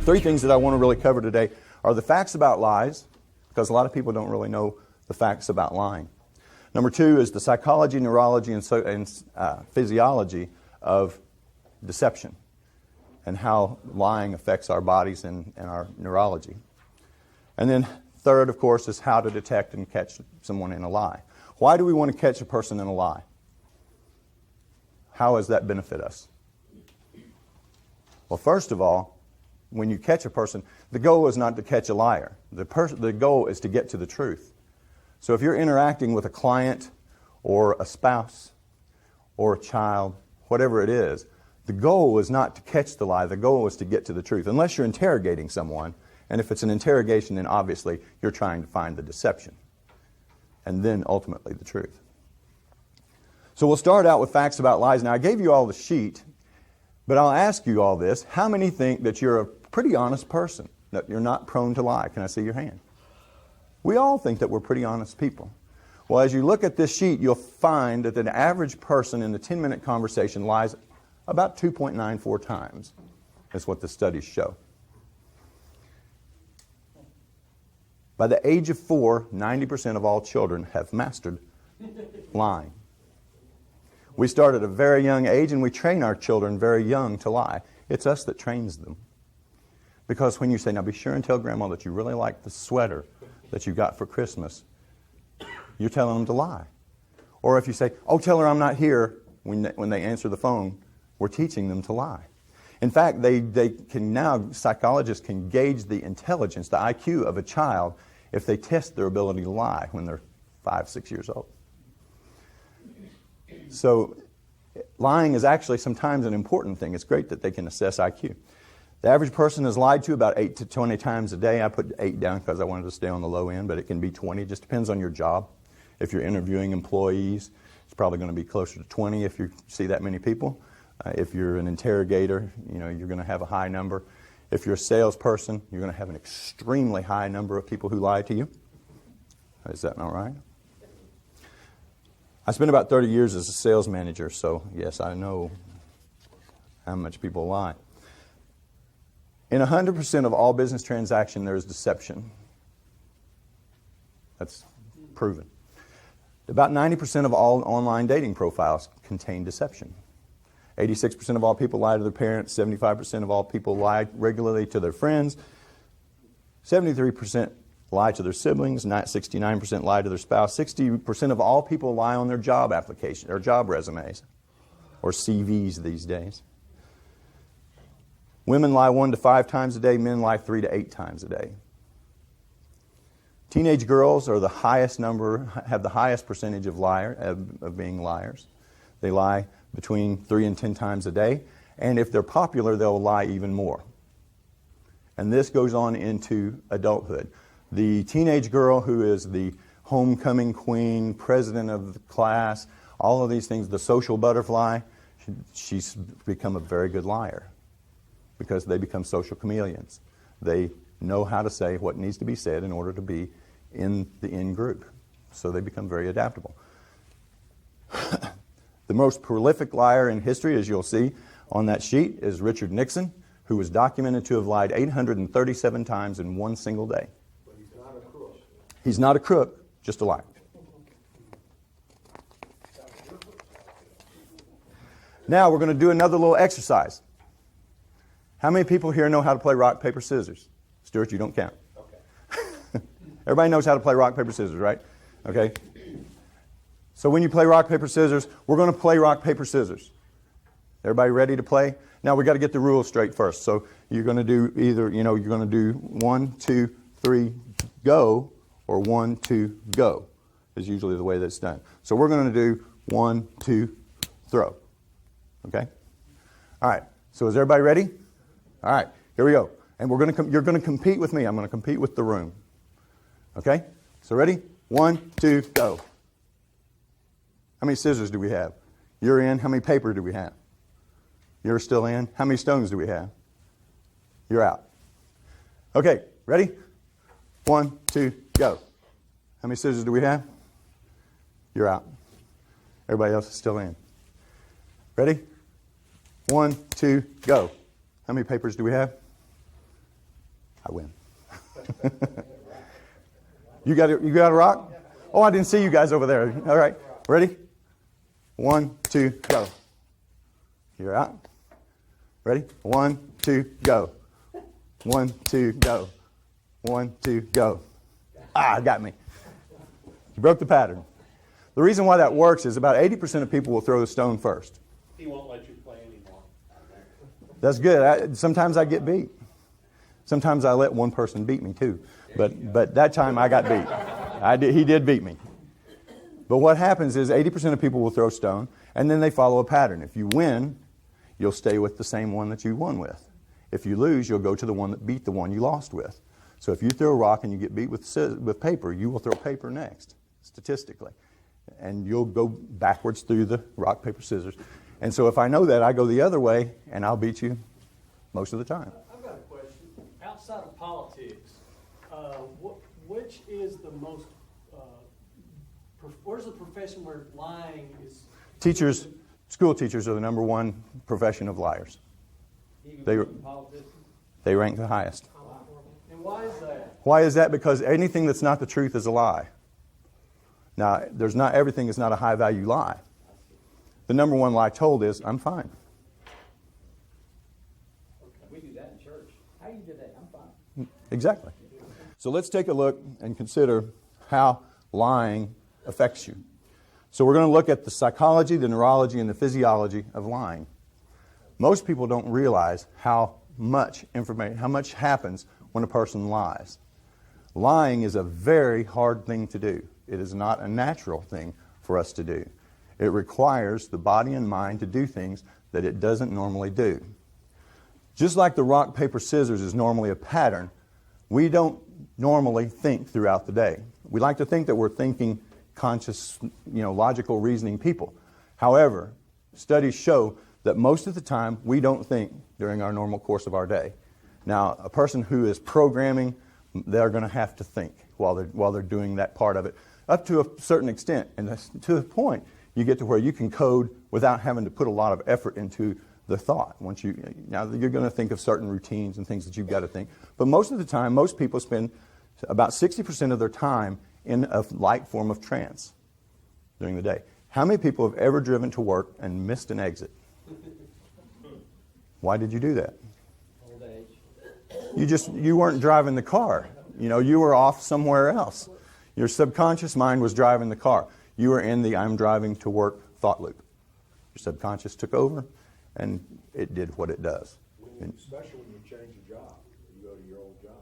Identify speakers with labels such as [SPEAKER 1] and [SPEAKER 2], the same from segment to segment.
[SPEAKER 1] three things that I want to really cover today are the facts about lies, because a lot of people don't really know the facts about lying. Number two is the psychology, neurology, and physiology of deception and how lying affects our bodies and our neurology. And then third, of course, is how to detect and catch someone in a lie. Why do we want to catch a person in a lie? How does that benefit us? Well, first of all, when you catch a person, the goal is not to catch a liar. The goal is to get to the truth. So if you're interacting with a client or a spouse or a child, whatever it is, the goal is not to catch the lie. The goal is to get to the truth. Unless you're interrogating someone, and if it's an interrogation, then obviously you're trying to find the deception and then ultimately the truth. So we'll start out with facts about lies. Now, I gave you all the sheet, but I'll ask you all this. How many think that you're a pretty honest person, that you're not prone to lie? Can I see your hand? We all think that we're pretty honest people. Well, as you look at this sheet, you'll find that an average person in a 10-minute conversation lies about 2.94 times. That's what the studies show. By the age of 4, 90% of all children have mastered lying. We start at a very young age, and we train our children very young to lie. It's us that trains them. Because when you say, now be sure and tell Grandma that you really like the sweater that you got for Christmas, you're telling them to lie. Or if you say, oh, tell her I'm not here, when they answer the phone, we're teaching them to lie. In fact, they can now, psychologists can gauge the intelligence, the IQ of a child, if they test their ability to lie when they're 5, 6 years old. So lying is actually sometimes an important thing. It's great that they can assess IQ. The average person is lied to about 8 to 20 times a day. I put 8 down because I wanted to stay on the low end, but it can be 20. It just depends on your job. If you're interviewing employees, it's probably going to be closer to 20 if you see that many people. If you're an interrogator, you're going to have a high number. If you're a salesperson, you're going to have an extremely high number of people who lie to you. Is that not right? I spent about 30 years as a sales manager, so yes, I know how much people lie. In 100% of all business transactions, there is deception. That's proven. About 90% of all online dating profiles contain deception. 86% of all people lie to their parents. 75% of all people lie regularly to their friends. 73% lie to their siblings. 69% lie to their spouse. 60% of all people lie on their job application or job resumes, or CVs these days. Women lie 1 to 5 times a day. Men lie 3 to 8 times a day. Teenage girls are the highest number, have the highest percentage of being liars. They lie between 3 and 10 times a day. And if they're popular, they'll lie even more. And this goes on into adulthood. The teenage girl who is the homecoming queen, president of the class, all of these things, the social butterfly, she's become a very good liar because they become social chameleons. They know how to say what needs to be said in order to be in the in group. So they become very adaptable. The most prolific liar in history, as you'll see on that sheet, is Richard Nixon, who was documented to have lied 837 times in one single day.
[SPEAKER 2] But he's not a crook.
[SPEAKER 1] He's not a crook, just a liar. Now we're going to do another little exercise. How many people here know how to play rock, paper, scissors? Stuart, you don't count.
[SPEAKER 2] Okay.
[SPEAKER 1] Everybody knows how to play rock, paper, scissors, right? Okay. So when you play rock, paper, scissors, we're going to play rock, paper, scissors. Everybody ready to play? Now we got to get the rules straight first. So you're going to do either, you're going to do 1, 2, 3, go, or 1, 2, go is usually the way that's done. So we're going to do 1, 2, throw. Okay? All right. So is everybody ready? All right. Here we go. And you're going to compete with me. I'm going to compete with the room. Okay? So ready? 1, 2, go. How many scissors do we have? You're in. How many paper do we have? You're still in. How many stones do we have? You're out. Okay, ready? 1, 2, go. How many scissors do we have? You're out. Everybody else is still in. Ready? 1, 2, go. How many papers do we have? I win. You got a rock? Oh, I didn't see you guys over there. All right. Ready? 1, 2, go. You're out. Ready? 1, 2, go. 1, 2, go. 1, 2, go. Got me. You broke the pattern. The reason why that works is about 80% of people will throw the stone first.
[SPEAKER 3] He won't let you play anymore.
[SPEAKER 1] That's good. Sometimes I get beat. Sometimes I let one person beat me too. But that time I got beat. He did beat me. But what happens is 80% of people will throw stone, and then they follow a pattern. If you win, you'll stay with the same one that you won with. If you lose, you'll go to the one that beat the one you lost with. So if you throw a rock and you get beat with paper, you will throw paper next, statistically. And you'll go backwards through the rock, paper, scissors. And so if I know that, I go the other way, and I'll beat you most of the time.
[SPEAKER 4] I've got a question. Outside of politics, which is the most, where's the profession where lying is...
[SPEAKER 1] Teachers, school teachers are the number one profession of liars. They rank the highest.
[SPEAKER 4] And why is that?
[SPEAKER 1] Why is that? Because anything that's not the truth is a lie. Now, everything is not a high-value lie. The number one lie told is, I'm fine.
[SPEAKER 5] We do that in church. How you do that? I'm fine.
[SPEAKER 1] Exactly. So let's take a look and consider how lying affects you. So we're going to look at the psychology, the neurology, and the physiology of lying. Most people don't realize how much happens when a person lies. Lying is a very hard thing to do. It is not a natural thing for us to do. It requires the body and mind to do things that it doesn't normally do. Just like the rock, paper, scissors is normally a pattern, we don't normally think throughout the day. We like to think that we're thinking conscious, logical, reasoning people. However, studies show that most of the time we don't think during our normal course of our day. Now, a person who is programming, they're going to have to think while they're doing that part of it, up to a certain extent. And to the point, you get to where you can code without having to put a lot of effort into the thought. Now you're going to think of certain routines and things that you've got to think. But most of the time, most people spend about 60% of their time in a light form of trance during the day. How many people have ever driven to work and missed an exit? Why did you do that?
[SPEAKER 5] Old age.
[SPEAKER 1] You weren't driving the car. You were off somewhere else. Your subconscious mind was driving the car. You were in the I'm driving to work thought loop. Your subconscious took over, and it did what it does.
[SPEAKER 2] Especially when you change your job. You go to your old job.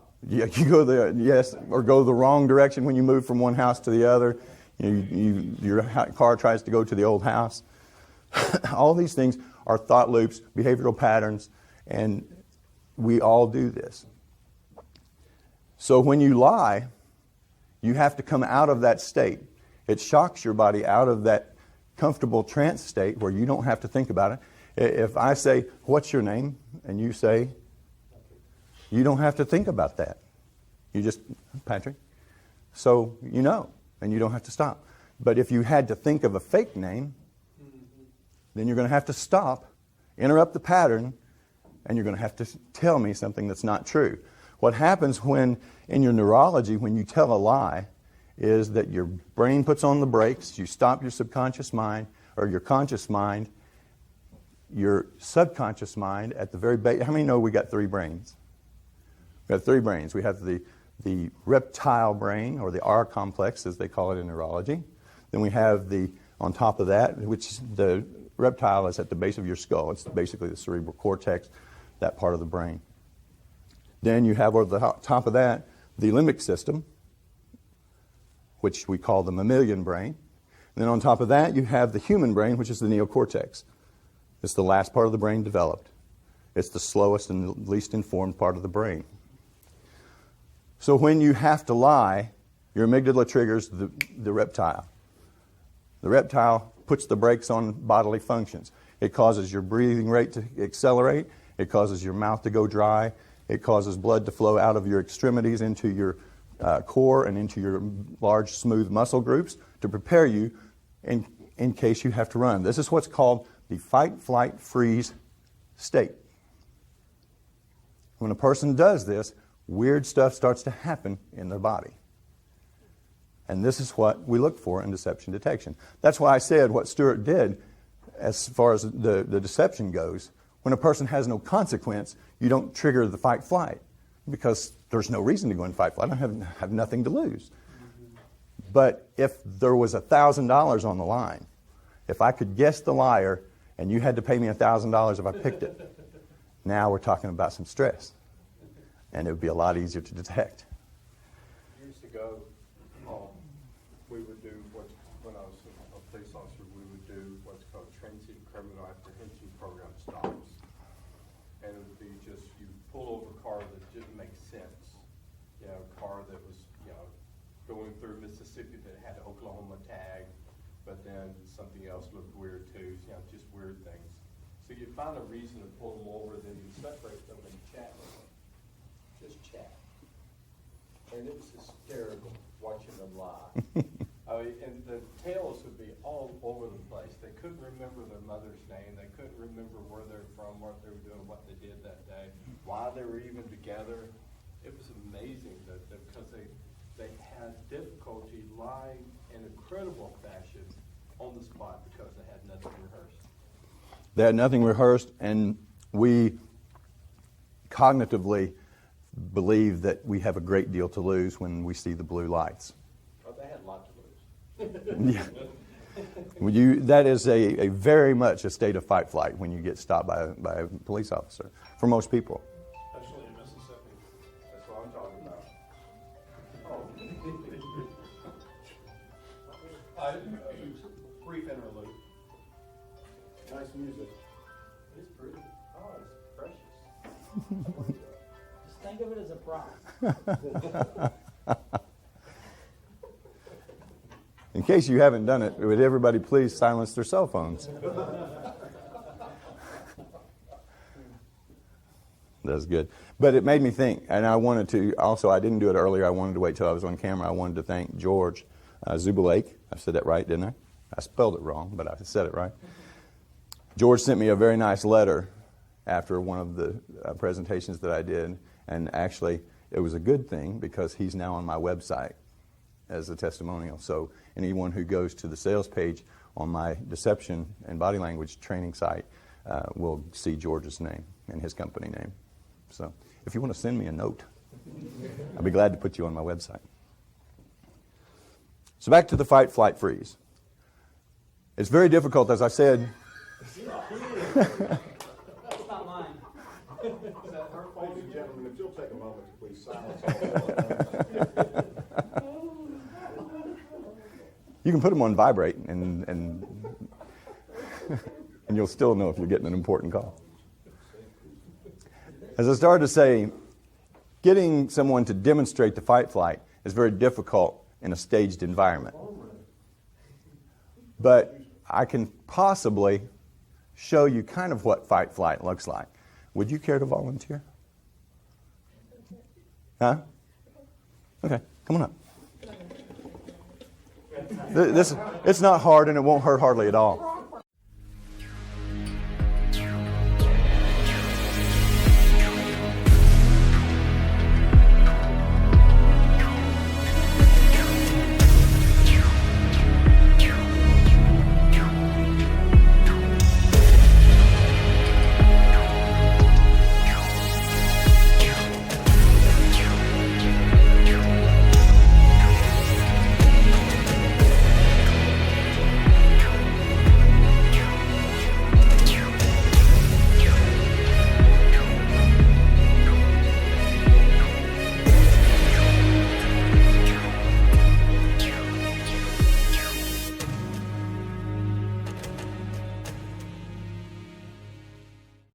[SPEAKER 1] Yeah, or go the wrong direction when you move from one house to the other. Your car tries to go to the old house. All these things are thought loops, behavioral patterns, and we all do this. So when you lie, you have to come out of that state. It shocks your body out of that comfortable trance state where you don't have to think about it. If I say, what's your name? And you say, you don't have to think about that. You just, Patrick. So you know, and you don't have to stop. But if you had to think of a fake name, then you're going to have to stop, interrupt the pattern, and you're going to have to tell me something that's not true. What happens in your neurology, when you tell a lie, is that your brain puts on the brakes, you stop your subconscious mind, or your conscious mind, your subconscious mind at the very base. How many know we got three brains? We have three brains. We have the reptile brain, or the R complex, as they call it in neurology. Then we have on top of that, which the reptile is at the base of your skull. It's basically the cerebral cortex, that part of the brain. Then you have over the top of that, the limbic system, which we call the mammalian brain. And then on top of that, you have the human brain, which is the neocortex. It's the last part of the brain developed. It's the slowest and least informed part of the brain. So when you have to lie, your amygdala triggers the reptile. The reptile puts the brakes on bodily functions. It causes your breathing rate to accelerate. It causes your mouth to go dry. It causes blood to flow out of your extremities into your core and into your large, smooth muscle groups to prepare you in case you have to run. This is what's called the fight, flight, freeze state. When a person does this, weird stuff starts to happen in their body. And this is what we look for in deception detection. That's why I said what Stuart did as far as the deception goes. When a person has no consequence, you don't trigger the fight-flight because there's no reason to go in fight-flight. I have nothing to lose. But if there was $1,000 on the line, if I could guess the liar and you had to pay me $1,000 if I picked it, now we're talking about some stress. And it would be a lot easier to detect.
[SPEAKER 2] Years ago, we would do when I was a police officer, we would do what's called transient criminal apprehension program stops. And it would be just, you pull over a car that didn't make sense. You know, a car that was, going through Mississippi that had an Oklahoma tag, but then something else looked weird too, just weird things. So you'd find a reason to pull them over, then you'd separate them and chat with them. Just chat. And it was hysterical watching them lie. And the tales would be all over the place. They couldn't remember their mother's name. They couldn't remember where they're from, what they were doing, what they did that day, why they were even together. It was amazing because they had difficulty lying in a credible fashion on the spot because they had nothing rehearsed.
[SPEAKER 1] They had nothing rehearsed, and we cognitively believe that we have a great deal to lose when we see the blue lights.
[SPEAKER 2] Oh, they had a lot to lose.
[SPEAKER 1] Yeah. That is a very much a state of fight-flight when you get stopped by a police officer, for most people.
[SPEAKER 3] Especially in Mississippi.
[SPEAKER 2] That's what I'm talking about.
[SPEAKER 3] Brief interlude.
[SPEAKER 2] Nice music.
[SPEAKER 5] It's pretty. Oh, it's precious. Just think of it as a prop.
[SPEAKER 1] In case you haven't done it, would everybody please silence their cell phones? That's good. But it made me think, and I wanted to, also I didn't do it earlier, I wanted to wait till I was on camera. I wanted to thank George Zubalake. I said that right, didn't I? I spelled it wrong, but I said it right. George sent me a very nice letter after one of the presentations that I did, and actually it was a good thing because he's now on my website as a testimonial. So anyone who goes to the sales page on my deception and body language training site will see George's name and his company name. So if you want to send me a note, I'll be glad to put you on my website. So back to the fight, flight, freeze. It's very difficult, as I said.
[SPEAKER 5] That's not mine.
[SPEAKER 2] Ladies and gentlemen, if you'll take a moment to please silence all.
[SPEAKER 1] You can put them on vibrate, and you'll still know if you're getting an important call. As I started to say, getting someone to demonstrate the fight flight is very difficult in a staged environment. But I can possibly show you kind of what fight flight looks like. Would you care to volunteer? Huh? Okay, come on up. It's not hard and it won't hurt hardly at all.